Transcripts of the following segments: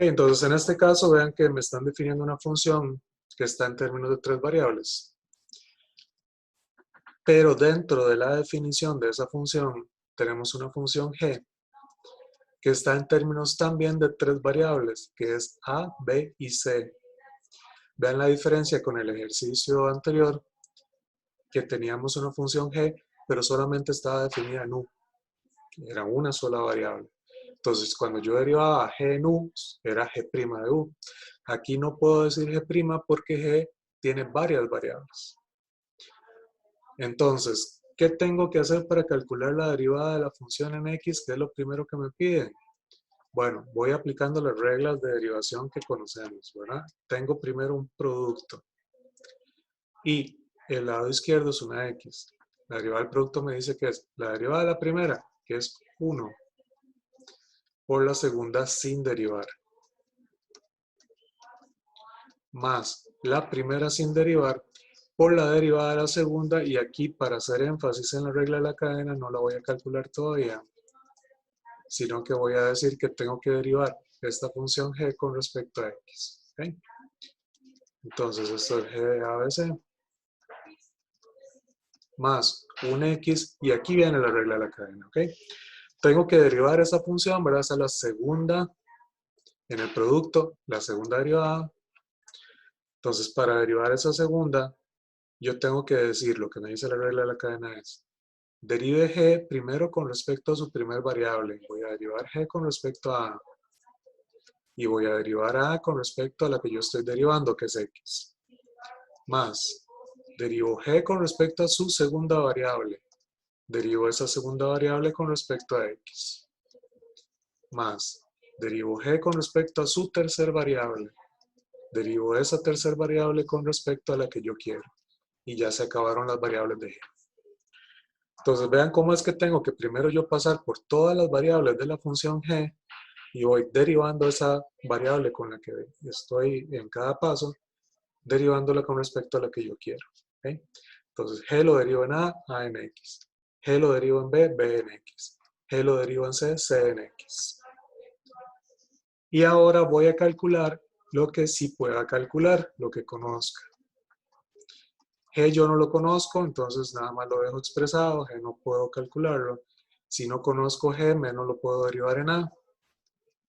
Entonces, en este caso, vean que me están definiendo una función que está en términos de 3 variables. Pero dentro de la definición de esa función, tenemos una función g que está en términos también de 3 variables, que es a, b y c. Vean la diferencia con el ejercicio anterior, que teníamos una función g, pero solamente estaba definida en u. Era una sola variable. Entonces, cuando yo derivaba g en u, era g' de u. Aquí no puedo decir g' porque g tiene varias variables. Entonces, ¿qué tengo que hacer para calcular la derivada de la función en x? ¿Qué es lo primero que me piden? Bueno, voy aplicando las reglas de derivación que conocemos, ¿verdad? Tengo primero un producto y el lado izquierdo es una x. La derivada del producto me dice que es la derivada de la primera, que es 1, por la segunda sin derivar, más la primera sin derivar por la derivada de la segunda, y aquí para hacer énfasis en la regla de la cadena no la voy a calcular todavía, sino que voy a decir que tengo que derivar esta función g con respecto a x. ¿Okay? Entonces esto es g de ABC más un x, y aquí viene la regla de la cadena. ¿Okay? Tengo que derivar esa función, ¿verdad? Esa es la segunda en el producto, la segunda derivada. Entonces para derivar esa segunda, yo tengo que decir, lo que me dice la regla de la cadena es, derive g primero con respecto a su primer variable. Voy a derivar g con respecto a a. Y voy a derivar a con respecto a la que yo estoy derivando, que es x. Más, derivo g con respecto a su segunda variable. Derivo esa segunda variable con respecto a x. Más, derivo g con respecto a su tercer variable. Derivo esa tercer variable con respecto a la que yo quiero. Y ya se acabaron las variables de g. Entonces vean cómo es que tengo que primero yo pasar por todas las variables de la función g y voy derivando esa variable con la que estoy en cada paso, derivándola con respecto a la que yo quiero. ¿Okay? Entonces g lo derivo en a en x. G lo derivo en b en x. G lo derivo en c en x. Y ahora voy a calcular lo que sí pueda calcular, lo que conozca. G yo no lo conozco, entonces nada más lo dejo expresado, G no puedo calcularlo. Si no conozco G, menos lo puedo derivar en A,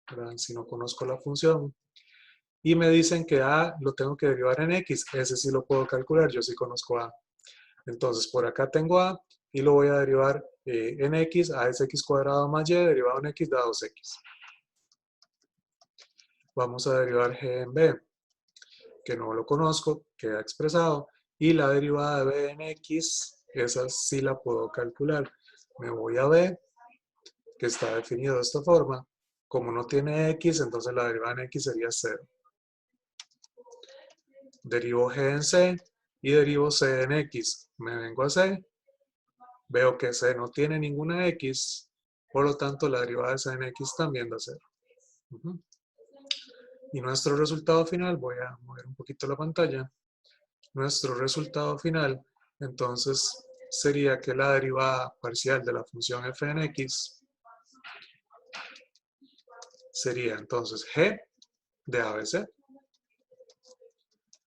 ¿verdad? Si no conozco la función. Y me dicen que A lo tengo que derivar en X, ese sí lo puedo calcular, yo sí conozco A. Entonces por acá tengo A y lo voy a derivar en X, A es X cuadrado más Y, derivado en X da 2X. Vamos a derivar G en B, que no lo conozco, queda expresado. Y la derivada de b en x, esa sí la puedo calcular. Me voy a b, que está definido de esta forma. Como no tiene x, entonces la derivada en x sería 0. Derivo g en c y derivo c en x. Me vengo a c, veo que c no tiene ninguna x, por lo tanto la derivada de c en x también da 0. Y nuestro resultado final, voy a mover un poquito la pantalla. Nuestro resultado final, entonces, sería que la derivada parcial de la función f en x sería entonces g de ABC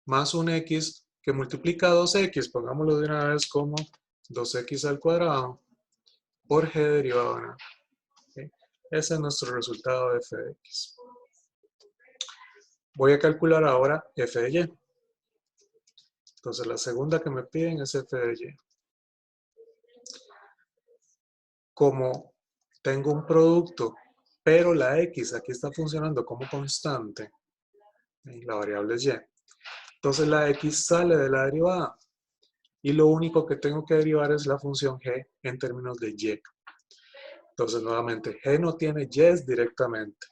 más un x que multiplica 2x, pongámoslo de una vez como 2x al cuadrado por g derivado en a. ¿Okay? Ese es nuestro resultado de f de x. Voy a calcular ahora f de y. Entonces la segunda que me piden es f de y. Como tengo un producto, pero la x aquí está funcionando como constante, la variable es y, entonces la x sale de la derivada y lo único que tengo que derivar es la función g en términos de y. Entonces nuevamente, g no tiene y directamente,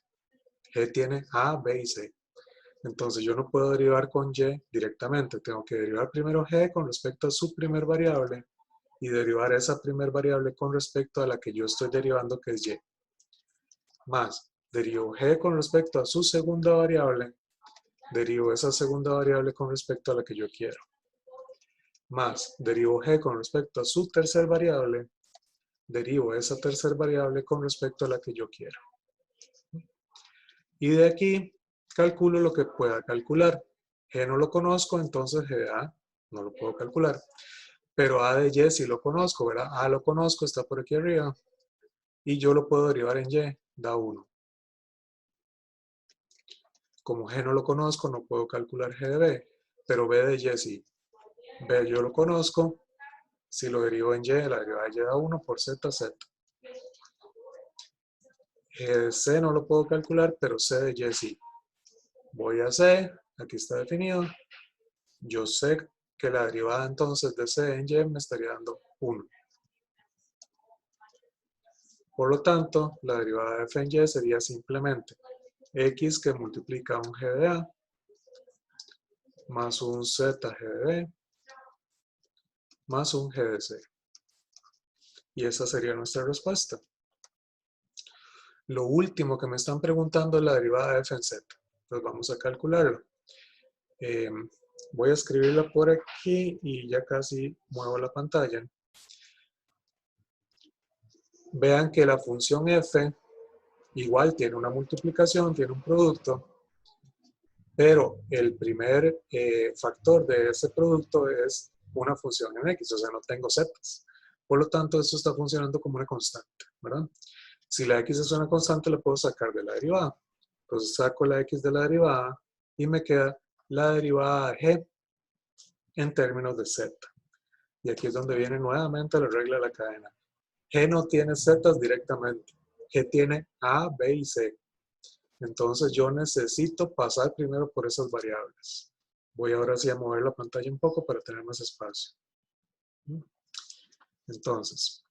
g tiene a, b y c. Entonces yo no puedo derivar con y directamente, tengo que derivar primero g con respecto a su primer variable y derivar esa primer variable con respecto a la que yo estoy derivando, que es y. Más, derivo g con respecto a su segunda variable, derivo esa segunda variable con respecto a la que yo quiero. Más, derivo g con respecto a su tercer variable, derivo esa tercer variable con respecto a la que yo quiero. Y de aquí calculo lo que pueda calcular. G no lo conozco, entonces G de A no lo puedo calcular. Pero A de Y sí lo conozco, ¿verdad? A lo conozco, está por aquí arriba. Y yo lo puedo derivar en Y, da 1. Como G no lo conozco, no puedo calcular G de B, pero B de Y sí. B yo lo conozco, si lo derivo en Y, la derivada de Y da 1 por Z, Z. G de C no lo puedo calcular, pero C de Y sí. Voy a C, aquí está definido. Yo sé que la derivada entonces de C en Y me estaría dando 1. Por lo tanto, la derivada de f en Y sería simplemente X que multiplica un G de A más un Z G de B más un G de C. Y esa sería nuestra respuesta. Lo último que me están preguntando es la derivada de f en Z. Pues vamos a calcularlo. Voy a escribirla por aquí y ya casi muevo la pantalla. Vean que la función f igual tiene una multiplicación, tiene un producto, pero el primer factor de ese producto es una función en x, o sea, no tengo zetas. Por lo tanto, esto está funcionando como una constante, ¿verdad? Si la x es una constante, la puedo sacar de la derivada. Entonces saco la x de la derivada y me queda la derivada de g en términos de z. Y aquí es donde viene nuevamente la regla de la cadena. G no tiene zetas directamente. G tiene A, B y C. Entonces yo necesito pasar primero por esas variables. Voy ahora sí a mover la pantalla un poco para tener más espacio. Entonces,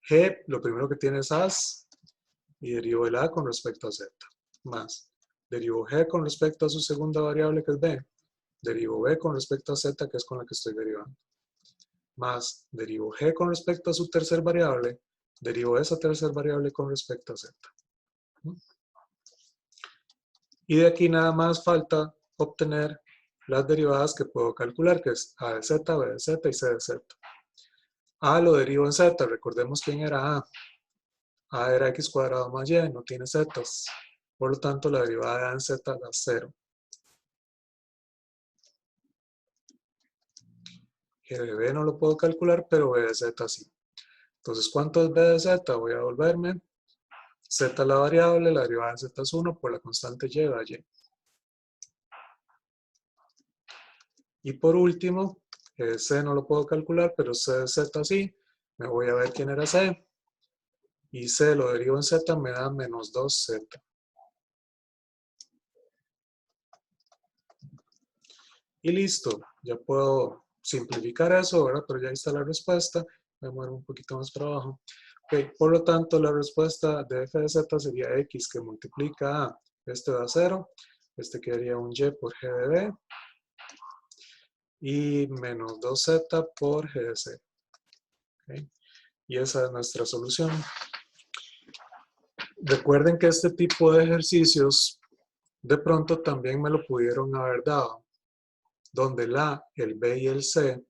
G lo primero que tiene es A y derivo el A con respecto a Z. Más, derivo G con respecto a su segunda variable que es B. Derivo B con respecto a Z, que es con la que estoy derivando. Más, derivo G con respecto a su tercera variable. Derivo esa tercera variable con respecto a Z. Y de aquí nada más falta obtener las derivadas que puedo calcular, que es A de Z, B de Z y C de Z. A lo derivo en Z, recordemos quién era A. A era x cuadrado más y, no tiene zetas. Por lo tanto, la derivada de A en Z da 0. G de B no lo puedo calcular, pero B de Z sí. Entonces, ¿cuánto es B de Z? Voy a volverme. Z es la variable, la derivada de Z es 1 por la constante y da y. Y por último, C no lo puedo calcular, pero C de Z sí. Me voy a ver quién era C. Y C lo derivo en Z, me da menos 2Z. Y listo. Ya puedo simplificar eso, ¿verdad? Pero ya ahí está la respuesta. Voy a mover un poquito más para abajo. Okay. Por lo tanto, la respuesta de f de z sería x que multiplica a, este da 0, este quedaría un y por g de b, y menos 2z por g de c. Okay. Y esa es nuestra solución. Recuerden que este tipo de ejercicios de pronto también me lo pudieron haber dado, donde el A, el B y el C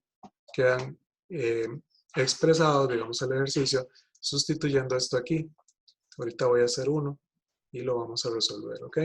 quedan expresados, digamos, el ejercicio, sustituyendo esto aquí. Ahorita voy a hacer uno y lo vamos a resolver, ¿ok?